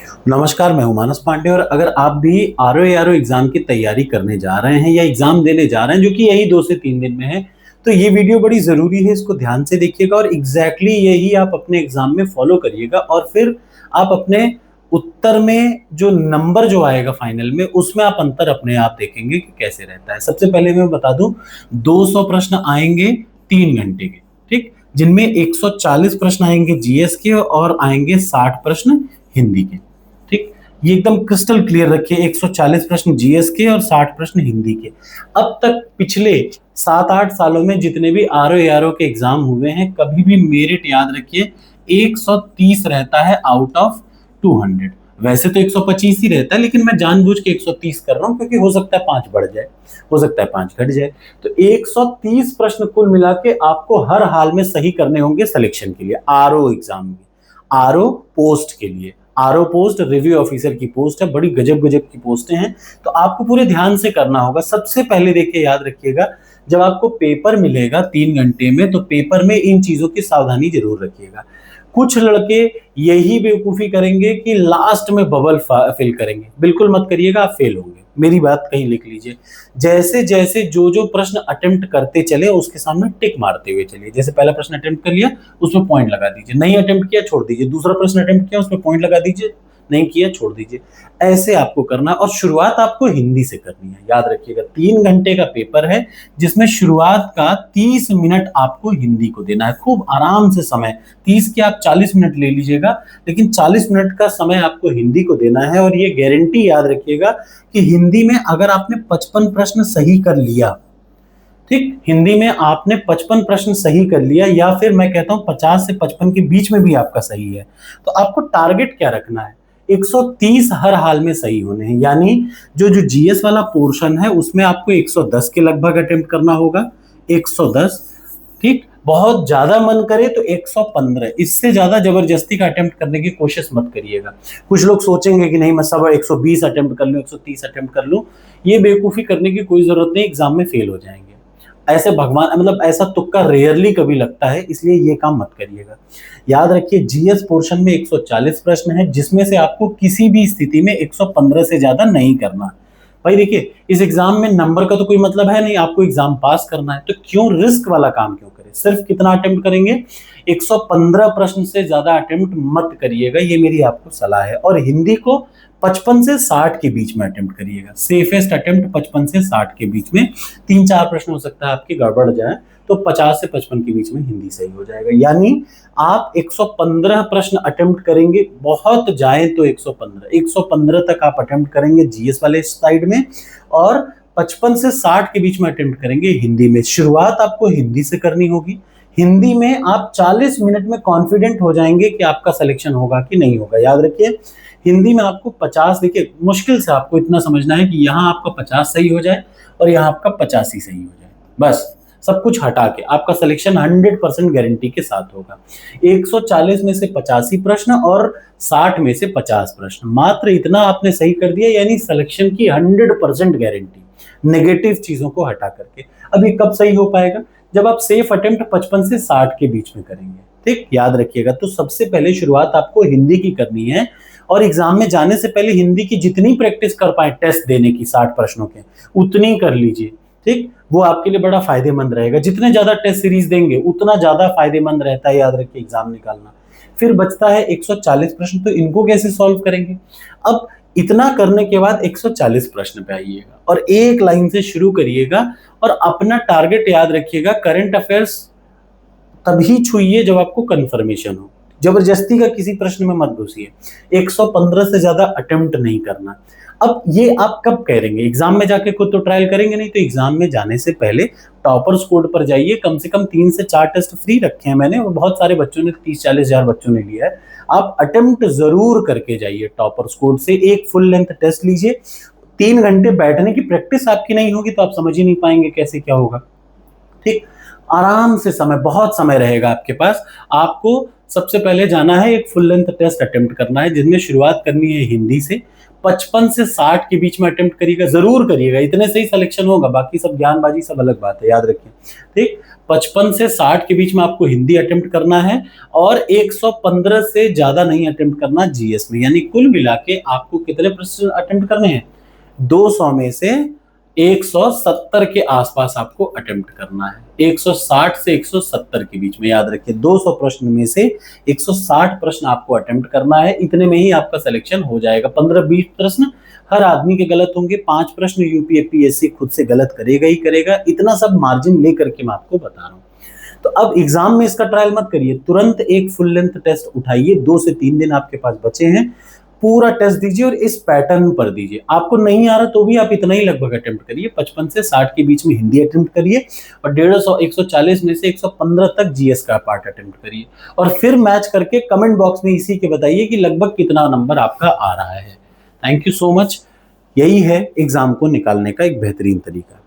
नमस्कार, मैं हूं मानस पांडे और अगर आप भी आरओ एआरओ एग्जाम की तैयारी करने जा रहे हैं या एग्जाम देने जा रहे हैं जो कि यही 2 से 3 दिन में है, तो ये वीडियो बड़ी ज़रूरी है, इसको ध्यान से देखिएगा और एग्ज़ैक्टली यही आप अपने एग्जाम में फॉलो करिएगा और फिर आप अपने उत्तर में जो नंबर जो आएगा फाइनल में, उसमें आप अंतर अपने आप देखेंगे कि कैसे रहता है। सबसे पहले मैं बता दूं, 200 प्रश्न आएंगे 3 घंटे के, ठीक? जिनमें 140 प्रश्न आएंगे जीएस के और आएंगे 60 प्रश्न हिंदी के। ठीक, ये एकदम क्रिस्टल क्लियर रखिए, 140 प्रश्न जीएस के और 60 प्रश्न हिंदी के। अब तक पिछले 7-8 सालों में जितने भी आरओ एआरओ के एग्जाम हुए हैं, कभी भी मेरिट याद रखिए 130 रहता है आउट ऑफ 200। वैसे तो 125 ही रहता है, लेकिन मैं जानबूझ के 130 कर रहा हूं क्योंकि हो सकता है 5 बढ़ जाए, हो सकता है 5 घट जाए। तो 130 प्रश्न कुल मिला के आपको हर हाल में सही करने होंगे सिलेक्शन के लिए, आरओ एग्जाम में, आरओ पोस्ट के लिए। आरओ पोस्ट रिव्यू ऑफिसर की पोस्ट है, बड़ी गजब गजब की पोस्टें हैं, तो आपको पूरे ध्यान से करना होगा। सबसे पहले देखिए, याद रखिएगा, जब आपको पेपर मिलेगा 3 घंटे में, तो पेपर में इन चीजों की सावधानी जरूर रखिएगा। कुछ लड़के यही बेवकूफी करेंगे कि लास्ट में बबल फिल करेंगे, बिल्कुल मत करिएगा, आप फेल होंगे। मेरी बात कहीं लिख लीजिए। जैसे जैसे जो जो प्रश्न अटेम्प्ट करते चले उसके सामने टिक मारते हुए चलिए। जैसे पहला प्रश्न अटेम्प्ट कर लिया, उसमें पॉइंट लगा दीजिए, नहीं अटेम्प्ट किया छोड़ दीजिए, दूसरा प्रश्न अटेम्प्ट किया उसमें पॉइंट लगा दीजिए, नहीं किया छोड़ दीजिए। ऐसे आपको करना, और शुरुआत आपको हिंदी से करनी है। याद रखिएगा 3 घंटे का पेपर है, जिसमें शुरुआत का 30 मिनट आपको हिंदी को देना है। खूब आराम से समय, 30 के आप 40 मिनट ले लीजिएगा, लेकिन 40 मिनट का समय आपको हिंदी को देना है। और ये गारंटी याद रखिएगा कि हिंदी में अगर आपने 55 प्रश्न सही कर लिया, ठीक, हिंदी में आपने 55 प्रश्न सही कर लिया, या फिर मैं कहता हूं 50 से 55 के बीच में भी आपका सही है, तो आपको टारगेट क्या रखना है? 130 हर हाल में सही होने हैं। यानी जो जो जीएस वाला पोर्शन है उसमें आपको 110 के लगभग अटेम्प्ट करना होगा, 110। ठीक, बहुत ज्यादा मन करे तो 115, इससे ज्यादा जबरदस्ती का अटेम्प्ट करने की कोशिश मत करिएगा। कुछ लोग सोचेंगे कि नहीं मैं सब 120 अटेम्प्ट कर लूं, 130 अटेम्प्ट कर लूं, ये बेवकूफी करने की कोई जरूरत नहीं, एग्जाम में फेल हो जाएंगे। ऐसे भगवान, मतलब ऐसा तुक्का रेयरली कभी लगता है, इसलिए ये काम मत करिएगा। याद रखिए जीएस पोर्शन में 140 प्रश्न है, जिसमें से आपको किसी भी स्थिति में 115 से ज्यादा नहीं करना। भाई देखिए, इस एग्जाम में नंबर का तो कोई मतलब है नहीं, आपको एग्जाम पास करना है, तो क्यों रिस्क वाला काम क्यों करें? सिर्फ कितना अटेम्प्ट करेंगे? 115 प्रश्न से ज्यादा अटेम्प्ट मत करिएगा, ये मेरी आपको सलाह है। और हिंदी को 55 से 60 के बीच में अटेम्प्ट करिएगा। सेफेस्ट अटेम्प्ट 55 से 60 के बीच में। 3-4 प्रश्न हो सकता है आपके गड़बड़ जाए, तो 50 से 55 के बीच में हिंदी सही हो जाएगा। यानी आप 115 प्रश्न अटेम्प्ट करेंगे, बहुत जाए तो 115 तक आप अटेम्प्ट करेंगे जीएस वाले साइड में, और 55 से 60 के बीच में अटेम्प्ट करेंगे हिंदी में। शुरुआत आपको हिंदी से करनी होगी। हिंदी में आप 40 मिनट में कॉन्फिडेंट हो जाएंगे कि आपका सिलेक्शन होगा कि नहीं होगा। याद रखिए हिंदी में आपको 50, देखिए मुश्किल से आपको इतना समझना है कि यहाँ आपका 50 सही हो जाए और यहाँ आपका 85 सही हो जाए, बस। सब कुछ हटा के आपका सिलेक्शन 100% गारंटी के साथ होगा। 140 में से 85 प्रश्न और 60 में से 50 प्रश्न, मात्र इतना आपने सही कर दिया, यानी सिलेक्शन की 100% गारंटी, नेगेटिव चीजों को हटा करके। अब ये कब सही हो पाएगा? जब आप सेफ अटेम्प्ट 55 से 60 के बीच में करेंगे। ठीक, याद रखिएगा। तो सबसे पहले शुरुआत आपको हिंदी की करनी है, और एग्जाम में जाने से पहले हिंदी की जितनी प्रैक्टिस कर पाए टेस्ट देने की 60 प्रश्नों के, उतनी कर लीजिए। ठीक, वो आपके लिए बड़ा फायदेमंद रहेगा। जितने ज्यादा टेस्ट सीरीज देंगे उतना ज्यादा फायदेमंद रहता है, याद रखिए, एग्जाम निकालना। फिर बचता है 140 प्रश्न, तो इनको कैसे सॉल्व करेंगे? अब इतना करने के बाद 140 प्रश्न पे आइएगा और एक लाइन से शुरू करिएगा, और अपना टारगेट याद रखिएगा, करंट अफेयर्स तभी छुइए जब आपको कंफर्मेशन हो। जबरदस्ती का किसी प्रश्न में मत घुसिए। 115 से ज्यादा अटेम्प्ट नहीं करना। अब ये आप कब करेंगे? एग्जाम में जाके खुद तो ट्रायल करेंगे नहीं, तो एग्जाम में जाने से पहले टॉपर्स कोड पर जाइए। कम से कम 3 से 4 टेस्ट फ्री रखे हैं मैंने, और बहुत सारे बच्चों ने, 30-40 हजार बच्चों ने लिया है। आप अटेम्प्ट जरूर करके जाइए टॉपर्स कोड से, एक फुल लेंथ टेस्ट लीजिए। 3 घंटे बैठने की प्रैक्टिस आपकी नहीं होगी तो आप समझ ही नहीं पाएंगे कैसे क्या होगा। ठीक, आराम से समय, बहुत समय रहेगा आपके पास। आपको सबसे पहले जाना है, एक फुल लेंथ टेस्ट अटेम्प्ट करना है, जिनमें शुरुआत करनी है हिंदी से। 55 से 60 के बीच में अटेम्प्ट करिएगा, जरूर करिएगा, इतने से ही सिलेक्शन होगा, बाकी सब ज्ञानबाजी सब अलग बात है, याद रखिए। ठीक, 55 से 60 के बीच में आपको हिंदी अटेम्प्ट करना है और 115 से ज्यादा नहीं अटेम्प्ट करना जीएस में। यानी कुल मिला के आपको कितने प्रश्न अटेम्प्ट करने हैं? 200 में से 170 के आसपास आपको अटेम्प्ट करना है। 160 से 170 के बीच में, याद रखिए, 200 प्रश्न में से 160 प्रश्न आपको अटेम्प्ट करना है। इतने में ही आपका सिलेक्शन हो जाएगा। 15-20 प्रश्न हर आदमी के गलत होंगे, 5 प्रश्न यूपीएससी खुद से गलत करेगा ही करेगा। इतना सब मार्जिन लेकर के मैं आपको बता रहा हूँ। तो अब एग्जाम में इसका ट्रायल मत करिए, तुरंत एक फुल लेंथ टेस्ट उठाइए। 2 से 3 दिन आपके पास बचे हैं, पूरा टेस्ट दीजिए और इस पैटर्न पर दीजिए। आपको नहीं आ रहा तो भी आप इतना ही लगभग अटेम्प्ट करिए, 55 से 60 के बीच में हिंदी अटेम्प्ट करिए और 150 140 में से 115 तक जीएस का पार्ट अटेम्प्ट करिए और फिर मैच करके कमेंट बॉक्स में इसी के बताइए कि लगभग कितना नंबर आपका आ रहा है। Thank you so much. यही है एग्जाम को निकालने का एक बेहतरीन तरीका।